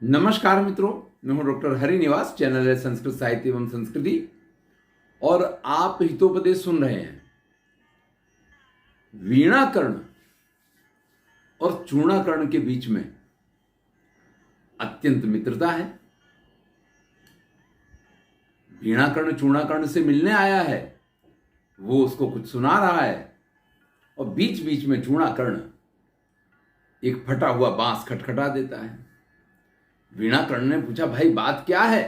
नमस्कार मित्रों, मैं हूं डॉक्टर हरिनिवास। चैनल है संस्कृत साहित्य एवं संस्कृति और आप हितोपदेश सुन रहे हैं। वीणाकर्ण और चूर्णाकर्ण के बीच में अत्यंत मित्रता है। वीणाकर्ण चूर्णाकर्ण से मिलने आया है, वो उसको कुछ सुना रहा है और बीच बीच में चूर्णाकर्ण एक फटा हुआ बांस खटखटा देता है। वीणाकर्ण ने पूछा, भाई बात क्या है?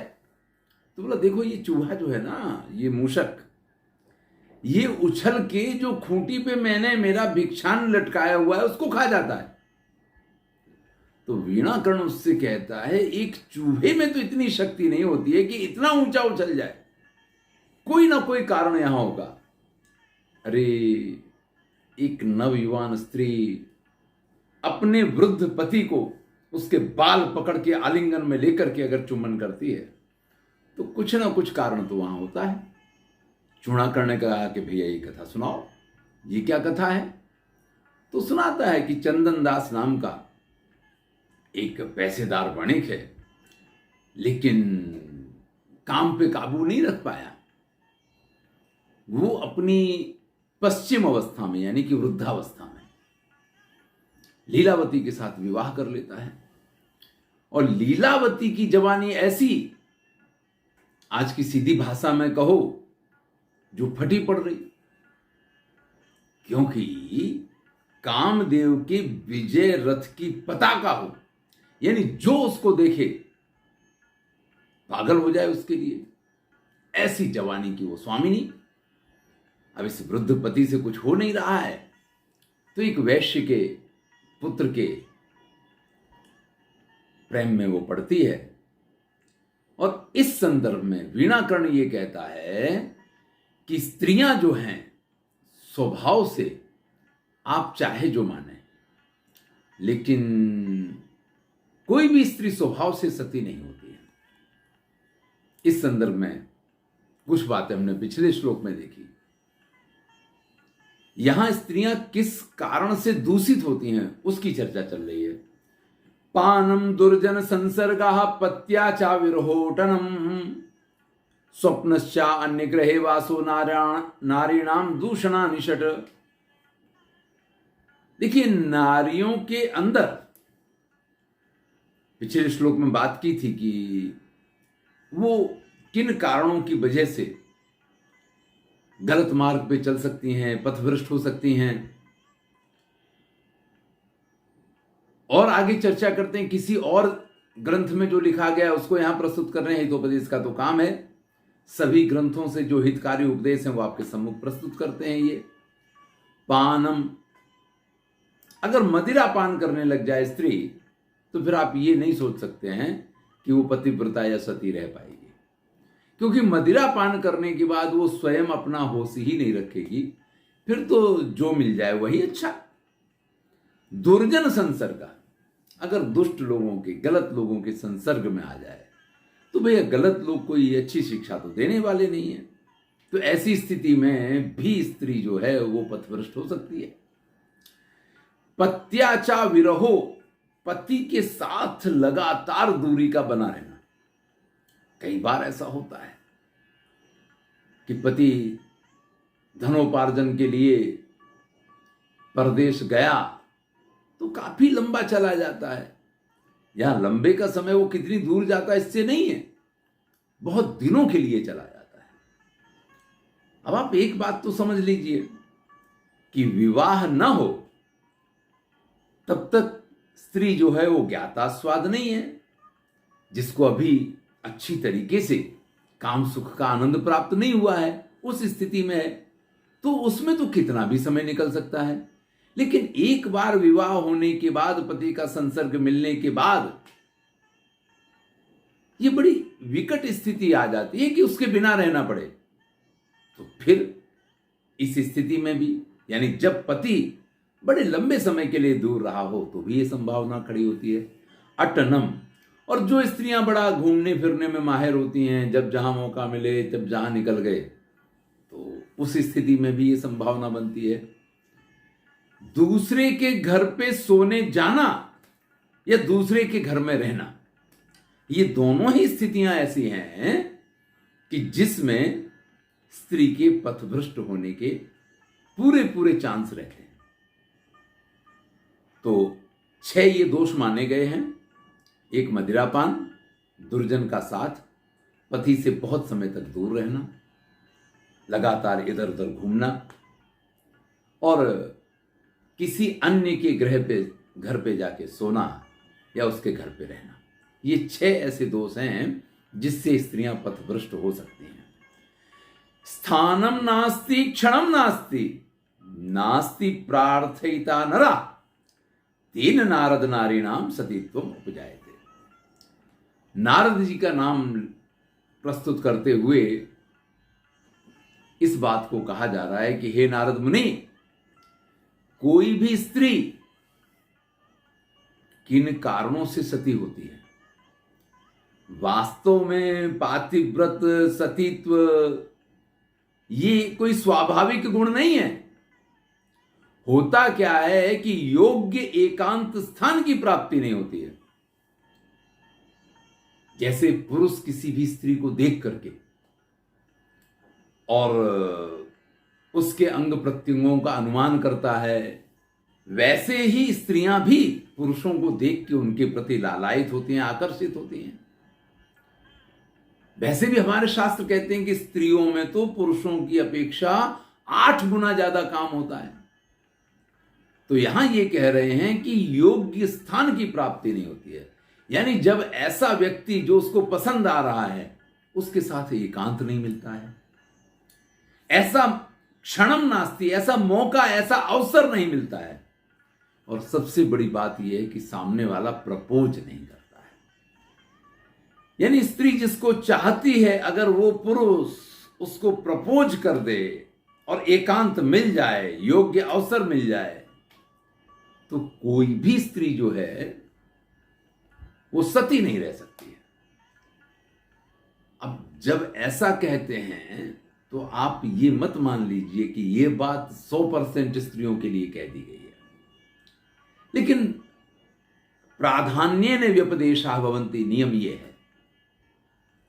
तो बोला, देखो ये चूहा जो है ना, ये मूषक, ये उछल के जो खूंटी पे मैंने मेरा भिक्षान लटकाया हुआ है उसको खा जाता है। तो वीणाकर्ण उससे कहता है, एक चूहे में तो इतनी शक्ति नहीं होती है कि इतना ऊंचा उछल जाए, कोई ना कोई कारण यहां होगा। अरे, एक नवयुवान स्त्री अपने वृद्ध पति को उसके बाल पकड़ के आलिंगन में लेकर के अगर चुम्बन करती है तो कुछ ना कुछ कारण तो वहां होता है। चूर्णाकर्ण ने कहा कि भैया ये कथा सुनाओ, ये क्या कथा है? तो सुनाता है कि चंदन दास नाम का एक पैसेदार वणिक है, लेकिन काम पे काबू नहीं रख पाया। वो अपनी पश्चिम अवस्था में यानी कि वृद्धावस्था में लीलावती के साथ विवाह कर लेता है और लीलावती की जवानी ऐसी, आज की सीधी भाषा में कहो, जो फटी पड़ रही, क्योंकि कामदेव के विजय रथ की पताका हो, यानी जो उसको देखे पागल हो जाए उसके लिए, ऐसी जवानी की वो स्वामिनी। अब इस वृद्ध पति से कुछ हो नहीं रहा है तो एक वैश्य के पुत्र के प्रेम में वो पड़ती है। और इस संदर्भ में वीणाकर्ण ये कहता है कि स्त्रियां जो हैं स्वभाव से आप चाहे जो माने, लेकिन कोई भी स्त्री स्वभाव से सती नहीं होती है। इस संदर्भ में कुछ बातें हमने पिछले श्लोक में देखी। यहां स्त्रियां किस कारण से दूषित होती हैं उसकी चर्चा चल रही है। पानम दुर्जन संसर्गः पत्याचा विरहोटनम स्वप्नश्चा अन्य ग्रहे वासो नारीणाम दूषणा निषट। देखिए, नारियों के अंदर पिछले श्लोक में बात की थी कि वो किन कारणों की वजह से गलत मार्ग पे चल सकती हैं, पथभ्रष्ट हो सकती हैं। और आगे चर्चा करते हैं, किसी और ग्रंथ में जो लिखा गया उसको यहां प्रस्तुत कर रहे हैं। हितोपदेश का तो काम है सभी ग्रंथों से जो हितकारी उपदेश हैं वो आपके सम्मुख प्रस्तुत करते हैं। ये पानम, अगर मदिरा पान करने लग जाए स्त्री तो फिर आप ये नहीं सोच सकते हैं कि वो पतिव्रता या सती रह पाएगी, क्योंकि मदिरा पान करने के बाद वो स्वयं अपना होश ही नहीं रखेगी, फिर तो जो मिल जाए वही अच्छा। दुर्जन संसर्ग, अगर दुष्ट लोगों के, गलत लोगों के संसर्ग में आ जाए तो भैया गलत लोग कोई अच्छी शिक्षा तो देने वाले नहीं है। तो ऐसी स्थिति में भी स्त्री जो है वो पथभ्रष्ट हो सकती है। पत्याचा विरहो, पति के साथ लगातार दूरी का बना रहना। कई बार ऐसा होता है कि पति धनोपार्जन के लिए परदेश गया तो काफी लंबा चला जाता है। यहां लंबे का समय वो कितनी दूर जाता है इससे नहीं है, बहुत दिनों के लिए चला जाता है। अब आप एक बात तो समझ लीजिए कि विवाह न हो तब तक स्त्री जो है वो ज्ञातास्वाद नहीं है। जिसको अभी अच्छी तरीके से काम सुख का आनंद प्राप्त नहीं हुआ है, उस स्थिति में है तो उसमें तो कितना भी समय निकल सकता है। लेकिन एक बार विवाह होने के बाद, पति का संसर्ग मिलने के बाद, ये बड़ी विकट स्थिति आ जाती है कि उसके बिना रहना पड़े। तो फिर इस स्थिति में भी, यानी जब पति बड़े लंबे समय के लिए दूर रहा हो तो भी ये संभावना खड़ी होती है। अटनम, और जो स्त्रियां बड़ा घूमने फिरने में माहिर होती हैं, जब जहां मौका मिले जब जहां निकल गए, तो उस स्थिति में भी ये संभावना बनती है। दूसरे के घर पे सोने जाना या दूसरे के घर में रहना, ये दोनों ही स्थितियां ऐसी हैं कि जिसमें स्त्री के पथभ्रष्ट होने के पूरे पूरे चांस रहते हैं। तो 6 ये दोष माने गए हैं। एक, मदिरापान, दुर्जन का साथ, पति से बहुत समय तक दूर रहना, लगातार इधर उधर घूमना और किसी अन्य के घर पे जाके सोना या उसके घर पे रहना। ये 6 ऐसे दोष हैं जिससे स्त्रियां पथभ्रष्ट हो सकती हैं। स्थानम नास्ति क्षणम नास्ति नास्ति प्रार्थयिता नरा तेन नारद नारीणाम सतीत्वम उपजायते। नारद जी का नाम प्रस्तुत करते हुए इस बात को कहा जा रहा है कि हे नारद मुनि, कोई भी स्त्री किन कारणों से सती होती है? वास्तव में पातिव्रत सतीत्व ये कोई स्वाभाविक गुण नहीं है। होता क्या है कि योग्य एकांत स्थान की प्राप्ति नहीं होती है। जैसे पुरुष किसी भी स्त्री को देख करके और उसके अंग प्रत्यंगों का अनुमान करता है, वैसे ही स्त्रियां भी पुरुषों को देख के उनके प्रति लालायित होती हैं, आकर्षित होती हैं। वैसे भी हमारे शास्त्र कहते हैं कि स्त्रियों में तो पुरुषों की अपेक्षा 8 गुना ज्यादा काम होता है। तो यहां ये कह रहे हैं कि योग्य स्थान की प्राप्ति नहीं होती है, यानी जब ऐसा व्यक्ति जो उसको पसंद आ रहा है उसके साथ एकांत नहीं मिलता है, ऐसा क्षणम नास्ति, ऐसा मौका, ऐसा अवसर नहीं मिलता है। और सबसे बड़ी बात यह है कि सामने वाला प्रपोज नहीं करता है। यानी स्त्री जिसको चाहती है, अगर वो पुरुष उसको प्रपोज कर दे और एकांत मिल जाए, योग्य अवसर मिल जाए, तो कोई भी स्त्री जो है वो सती नहीं रह सकती है। अब जब ऐसा कहते हैं तो आप ये मत मान लीजिए कि ये बात 100% स्त्रियों के लिए कह दी गई है, लेकिन प्राधान्येन व्यपदेशा भवन्ति, नियम ये है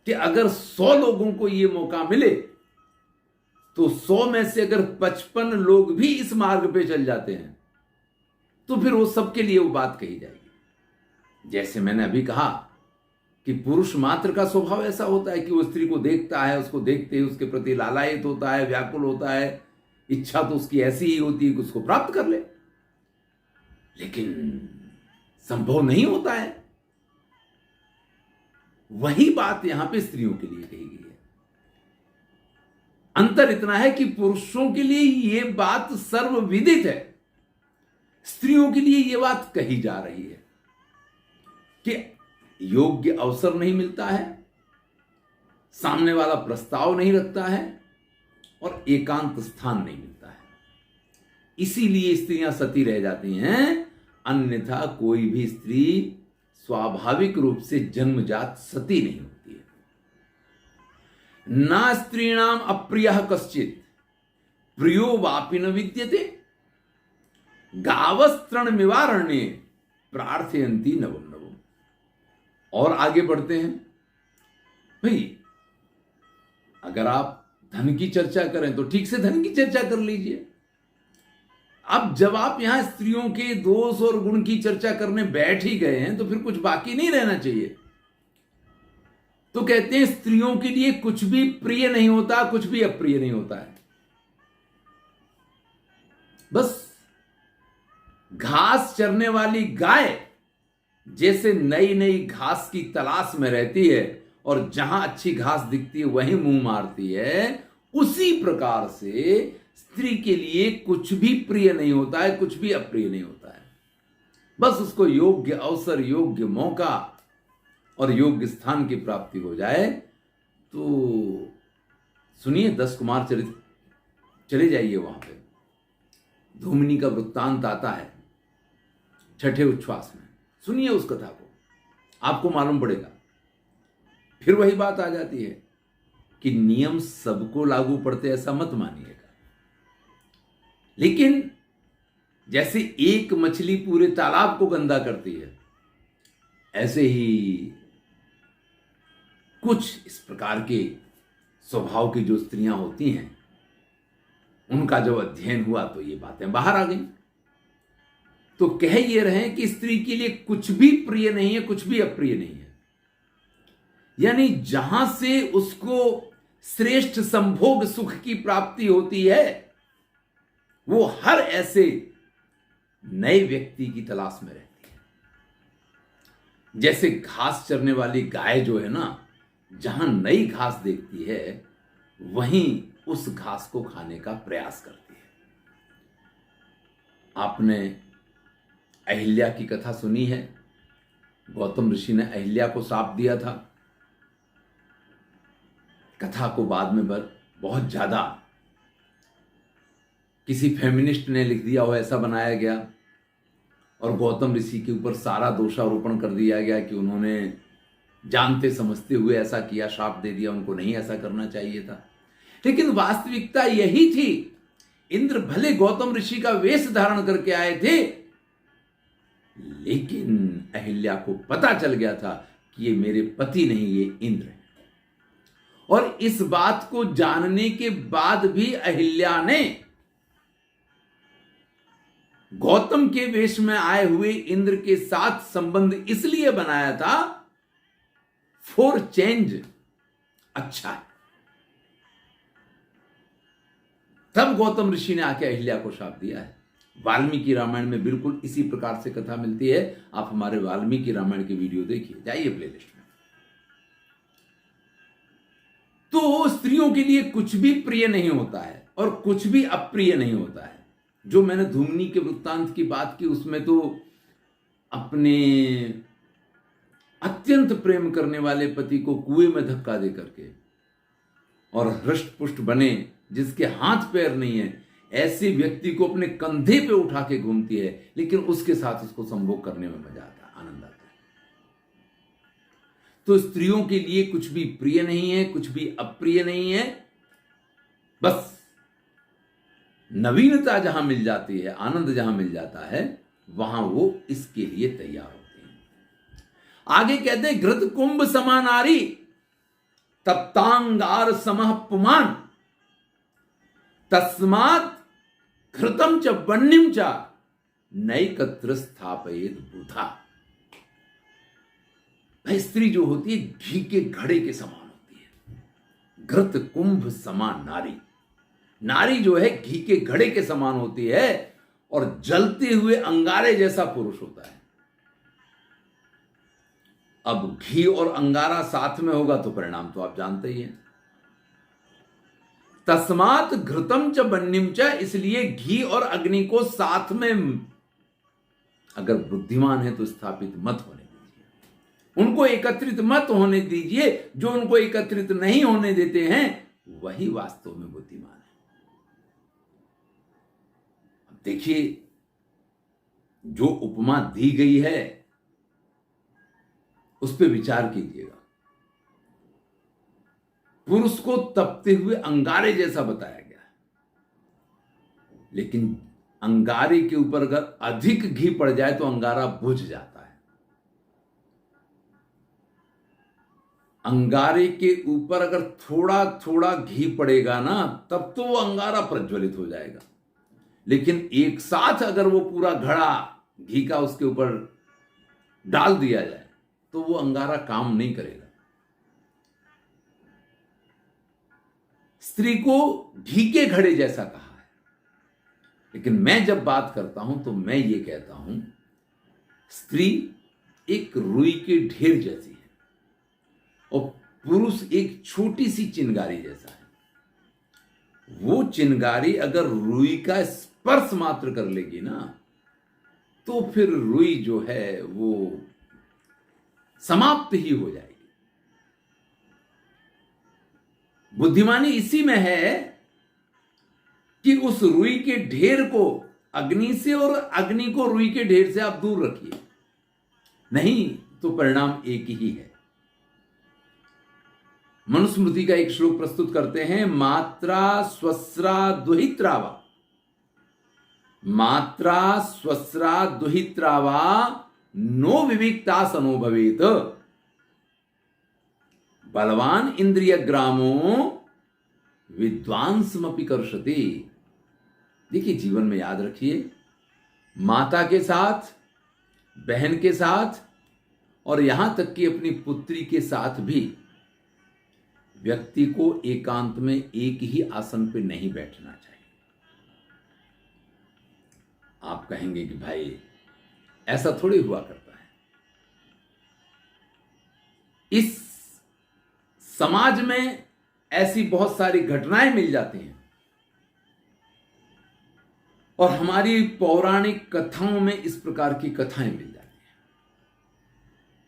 कि अगर 100 लोगों को ये मौका मिले तो 100 में से अगर 55 लोग भी इस मार्ग पे चल जाते हैं तो फिर वो सबके लिए वो बात कही जाएगी। जैसे मैंने अभी कहा कि पुरुष मात्र का स्वभाव ऐसा होता है कि वो स्त्री को देखता है, उसको देखते ही उसके प्रति लालायित होता है, व्याकुल होता है, इच्छा तो उसकी ऐसी ही होती है कि उसको प्राप्त कर ले, लेकिन संभव नहीं होता है। वही बात यहां पे स्त्रियों के लिए कही गई है। अंतर इतना है कि पुरुषों के लिए यह बात सर्वविदित है, स्त्रियों के लिए यह बात कही जा रही है कि योग्य अवसर नहीं मिलता है, सामने वाला प्रस्ताव नहीं रखता है और एकांत स्थान नहीं मिलता है। इसीलिए स्त्रियां सती रह जाती हैं, अन्यथा कोई भी स्त्री स्वाभाविक रूप से जन्मजात सती नहीं होती है। ना स्त्रीणाम अप्रियः कश्चित् प्रियो वापि न विद्यते गावस्तृण निवारण्ये प्रार्थयन्ति नवम नवम। और आगे बढ़ते हैं भाई, अगर आप धन की चर्चा करें तो ठीक से धन की चर्चा कर लीजिए। अब जब आप यहां स्त्रियों के दोष और गुण की चर्चा करने बैठ ही गए हैं तो फिर कुछ बाकी नहीं रहना चाहिए। तो कहते हैं स्त्रियों के लिए कुछ भी प्रिय नहीं होता, कुछ भी अप्रिय नहीं होता है। बस घास चरने वाली गाय जैसे नई नई घास की तलाश में रहती है और जहां अच्छी घास दिखती है वहीं मुंह मारती है, उसी प्रकार से स्त्री के लिए कुछ भी प्रिय नहीं होता है, कुछ भी अप्रिय नहीं होता है। बस उसको योग्य अवसर, योग्य मौका और योग्य स्थान की प्राप्ति हो जाए। तो सुनिए 10 कुमार चरित्र, चले जाइए वहां पे। धूमिनी का वृत्तांत आता है 6ठे उच्छ्वास में, सुनिए उस कथा को, आपको मालूम पड़ेगा। फिर वही बात आ जाती है कि नियम सबको लागू पड़ते ऐसा मत मानिएगा, लेकिन जैसे एक मछली पूरे तालाब को गंदा करती है, ऐसे ही कुछ इस प्रकार के स्वभाव की जो स्त्रियां होती हैं, उनका जब अध्ययन हुआ तो ये बातें बाहर आ गई। तो कह ये रहे हैं कि स्त्री के लिए कुछ भी प्रिय नहीं है, कुछ भी अप्रिय नहीं है। यानी जहां से उसको श्रेष्ठ संभोग सुख की प्राप्ति होती है, वो हर ऐसे नए व्यक्ति की तलाश में रहती है। जैसे घास चरने वाली गाय जो है ना, जहां नई घास देखती है वहीं उस घास को खाने का प्रयास करती है। आपने अहिल्या की कथा सुनी है। गौतम ऋषि ने अहिल्या को शाप दिया था। कथा को बाद में बहुत ज्यादा किसी फेमिनिस्ट ने लिख दिया हो, ऐसा बनाया गया और गौतम ऋषि के ऊपर सारा दोषारोपण कर दिया गया कि उन्होंने जानते समझते हुए ऐसा किया, शाप दे दिया, उनको नहीं ऐसा करना चाहिए था। लेकिन वास्तविकता यही थी। इंद्र भले गौतम ऋषि का वेश धारण करके आए थे, लेकिन अहिल्या को पता चल गया था कि ये मेरे पति नहीं, ये इंद्र है। और इस बात को जानने के बाद भी अहिल्या ने गौतम के वेश में आए हुए इंद्र के साथ संबंध इसलिए बनाया था फॉर चेंज, अच्छा है। तब गौतम ऋषि ने आके अहिल्या को शाप दिया है। वाल्मीकि रामायण में बिल्कुल इसी प्रकार से कथा मिलती है। आप हमारे वाल्मीकि रामायण की वीडियो देखिए, जाइए प्लेलिस्ट में। तो स्त्रियों के लिए कुछ भी प्रिय नहीं होता है और कुछ भी अप्रिय नहीं होता है। जो मैंने धूमनी के वृत्तांत की बात की, उसमें तो अपने अत्यंत प्रेम करने वाले पति को कुएं में धक्का दे करके और हृष्ट पुष्ट बने, जिसके हाथ पैर नहीं है, ऐसे व्यक्ति को अपने कंधे पे उठा के घूमती है, लेकिन उसके साथ उसको संभोग करने में मजा आता है, आनंद आता है। तो स्त्रियों के लिए कुछ भी प्रिय नहीं है, कुछ भी अप्रिय नहीं है। बस नवीनता जहां मिल जाती है, आनंद जहां मिल जाता है, वहां वो इसके लिए तैयार होते हैं। आगे कहते हैं, घृत कुंभ समानारी तप्तांगार समः पुमान तस्मात् घृतम च वन्यम च नैकत्र स्थापयेत बुधा। भाई, स्त्री जो होती है घी के घड़े के समान होती है। घृत कुंभ समान नारी, नारी जो है घी के घड़े के समान होती है और जलते हुए अंगारे जैसा पुरुष होता है। अब घी और अंगारा साथ में होगा तो परिणाम तो आप जानते ही हैं। तस्मात् घृतम च वन्यम च, इसलिए घी और अग्नि को साथ में अगर बुद्धिमान है तो स्थापित मत होने दीजिए, उनको एकत्रित मत होने दीजिए। जो उनको एकत्रित नहीं होने देते हैं वही वास्तव में बुद्धिमान है। अब देखिए, जो उपमा दी गई है उस पर विचार कीजिएगा। पुरुष को तपते हुए अंगारे जैसा बताया गया है, लेकिन अंगारे के ऊपर अगर अधिक घी पड़ जाए तो अंगारा बुझ जाता है। अंगारे के ऊपर अगर थोड़ा थोड़ा घी पड़ेगा ना, तब तो वो अंगारा प्रज्वलित हो जाएगा। लेकिन एक साथ अगर वो पूरा घड़ा घी का उसके ऊपर डाल दिया जाए तो वो अंगारा काम नहीं करेगा। स्त्री को घी के घड़े जैसा कहा है, लेकिन मैं जब बात करता हूं तो मैं ये कहता हूं, स्त्री एक रुई के ढेर जैसी है और पुरुष एक छोटी सी चिंगारी जैसा है। वो चिंगारी अगर रुई का स्पर्श मात्र कर लेगी ना, तो फिर रुई जो है वो समाप्त ही हो जाएगी। बुद्धिमानी इसी में है कि उस रुई के ढेर को अग्नि से और अग्नि को रुई के ढेर से आप दूर रखिए, नहीं तो परिणाम एक ही है। मनुस्मृति का एक श्लोक प्रस्तुत करते हैं, मात्रा स्वस्रा दुहित्रावा, मात्रा स्वस्रा दुहित्रावा नो विविक्ता सनो भवेत। बलवान इंद्रिय ग्रामो विद्वांसमपि कर्षति। देखिए, जीवन में याद रखिए, माता के साथ, बहन के साथ और यहां तक कि अपनी पुत्री के साथ भी व्यक्ति को एकांत में एक ही आसन पे नहीं बैठना चाहिए। आप कहेंगे कि भाई ऐसा थोड़ी हुआ करता है। इस समाज में ऐसी बहुत सारी घटनाएं मिल जाती हैं और हमारी पौराणिक कथाओं में इस प्रकार की कथाएं मिल जाती हैं।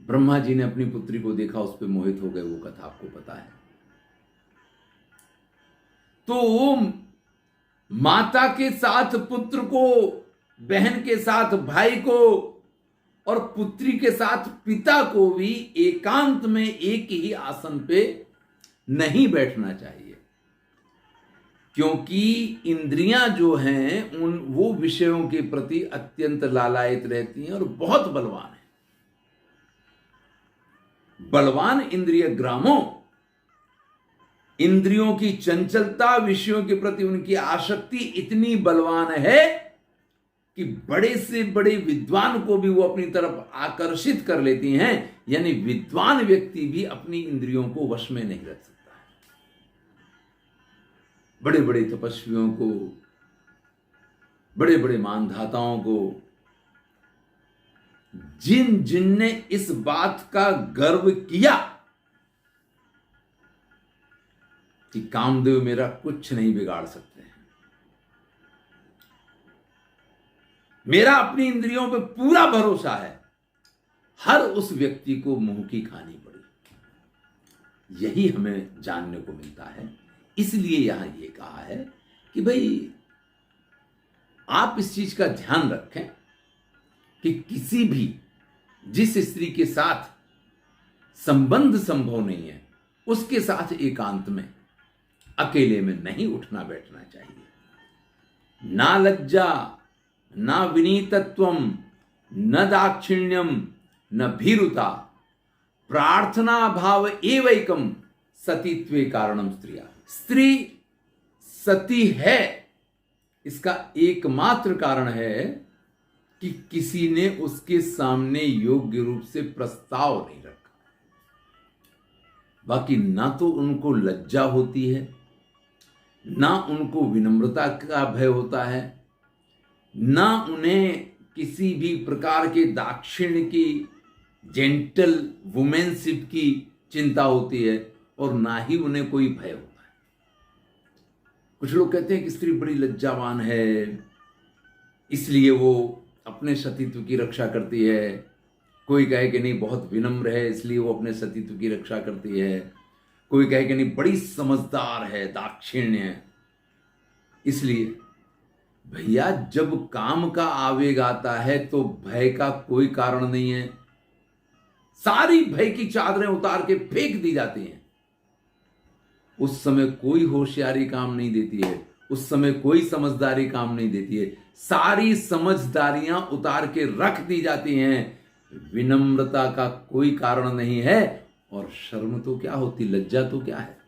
ब्रह्मा जी ने अपनी पुत्री को देखा, उस पर मोहित हो गए, वो कथा आपको पता है। तो माता के साथ पुत्र को, बहन के साथ भाई को और पुत्री के साथ पिता को भी एकांत में एक ही आसन पे नहीं बैठना चाहिए, क्योंकि इंद्रियां जो हैं वो विषयों के प्रति अत्यंत लालायित रहती हैं और बहुत बलवान है। बलवान इंद्रिय ग्रामों, इंद्रियों की चंचलता, विषयों के प्रति उनकी आसक्ति इतनी बलवान है कि बड़े से बड़े विद्वान को भी वो अपनी तरफ आकर्षित कर लेती हैं। यानी विद्वान व्यक्ति भी अपनी इंद्रियों को वश में नहीं रख सकता। बड़े बड़े तपस्वियों को, बड़े बड़े मानधाताओं को, जिनने इस बात का गर्व किया कि कामदेव मेरा कुछ नहीं बिगाड़ सकते हैं, मेरा अपनी इंद्रियों पे पूरा भरोसा है, हर उस व्यक्ति को मुंह की खानी पड़ी। यही हमें जानने को मिलता है। इसलिए यहां यह कहा है कि भाई आप इस चीज का ध्यान रखें कि किसी भी, जिस स्त्री के साथ संबंध संभव नहीं है, उसके साथ एकांत में अकेले में नहीं उठना बैठना चाहिए। ना लज्जा, ना विनीतत्वम, न दाक्षिण्यम, न भीरुता, प्रार्थना भाव एवैकम सतीत्वे कारणम स्त्रिया। स्त्री सती है, इसका एकमात्र कारण है कि किसी ने उसके सामने योग्य रूप से प्रस्ताव नहीं रखा। बाकी ना तो उनको लज्जा होती है, ना उनको विनम्रता का भय होता है, ना उन्हें किसी भी प्रकार के दाक्षिण्य की, जेंटल वुमेनशिप की चिंता होती है, और ना ही उन्हें कोई भय होता है। कुछ लोग कहते हैं कि स्त्री बड़ी लज्जावान है, इसलिए वो अपने सतीत्व की रक्षा करती है। कोई कहे कि नहीं बहुत विनम्र है, इसलिए वो अपने सतीत्व की रक्षा करती है। कोई कहे कि नहीं बड़ी समझदार है, दाक्षिण्य है। इसलिए भैया, जब काम का आवेग आता है तो भय का कोई कारण नहीं है। सारी भय की चादरें उतार के फेंक दी जाती हैं। उस समय कोई होशियारी काम नहीं देती है, उस समय कोई समझदारी काम नहीं देती है। सारी समझदारियां उतार के रख दी जाती हैं। विनम्रता का कोई कारण नहीं है। और शर्म तो क्या होती, लज्जा तो क्या है?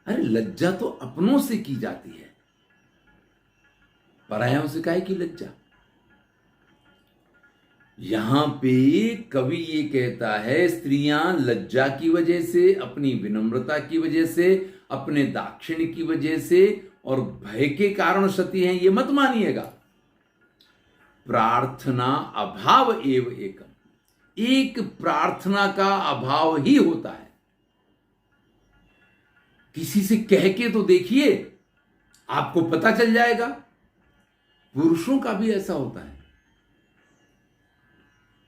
अरे लज्जा तो अपनों से की जाती है, परायों से काहे की लज्जा? यहां पे कवि ये कहता है, स्त्रियां लज्जा की वजह से, अपनी विनम्रता की वजह से, अपने दाक्षिण्य की वजह से और भय के कारण सती हैं, ये मत मानिएगा। प्रार्थना अभाव एव एकम, एक प्रार्थना का अभाव ही होता है। किसी से कह के तो देखिए, आपको पता चल जाएगा। पुरुषों का भी ऐसा होता है,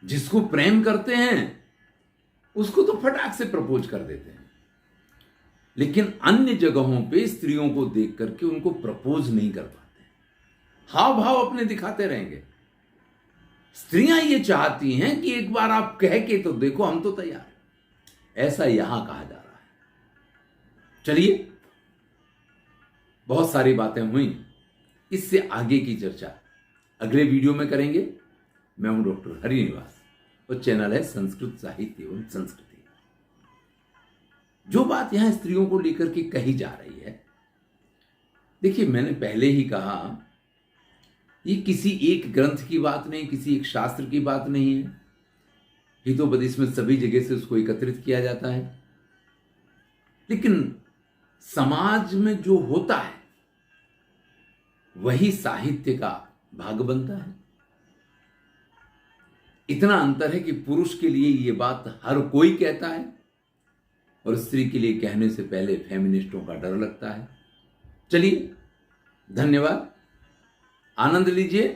जिसको प्रेम करते हैं उसको तो फटाक से प्रपोज कर देते हैं, लेकिन अन्य जगहों पे स्त्रियों को देख करके उनको प्रपोज नहीं कर पाते, हाव भाव अपने दिखाते रहेंगे। स्त्रियां ये चाहती हैं कि एक बार आप कह के तो देखो, हम तो तैयार हैं। ऐसा यहां कहा जा रहा है। चलिए, बहुत सारी बातें हुई, इससे आगे की चर्चा अगले वीडियो में करेंगे। मैं हूं डॉक्टर हरिनिवास और चैनल है संस्कृत साहित्य एवं संस्कृति। जो बात यहां स्त्रियों को लेकर के कही जा रही है, देखिए मैंने पहले ही कहा, ये किसी एक ग्रंथ की बात नहीं, किसी एक शास्त्र की बात नहीं है। हितोपदेश में सभी जगह से उसको एकत्रित किया जाता है, लेकिन समाज में जो होता है वही साहित्य का भाग बनता है। इतना अंतर है कि पुरुष के लिए ये बात हर कोई कहता है और स्त्री के लिए कहने से पहले फेमिनिस्टों का डर लगता है। चलिए, धन्यवाद, आनंद लीजिए।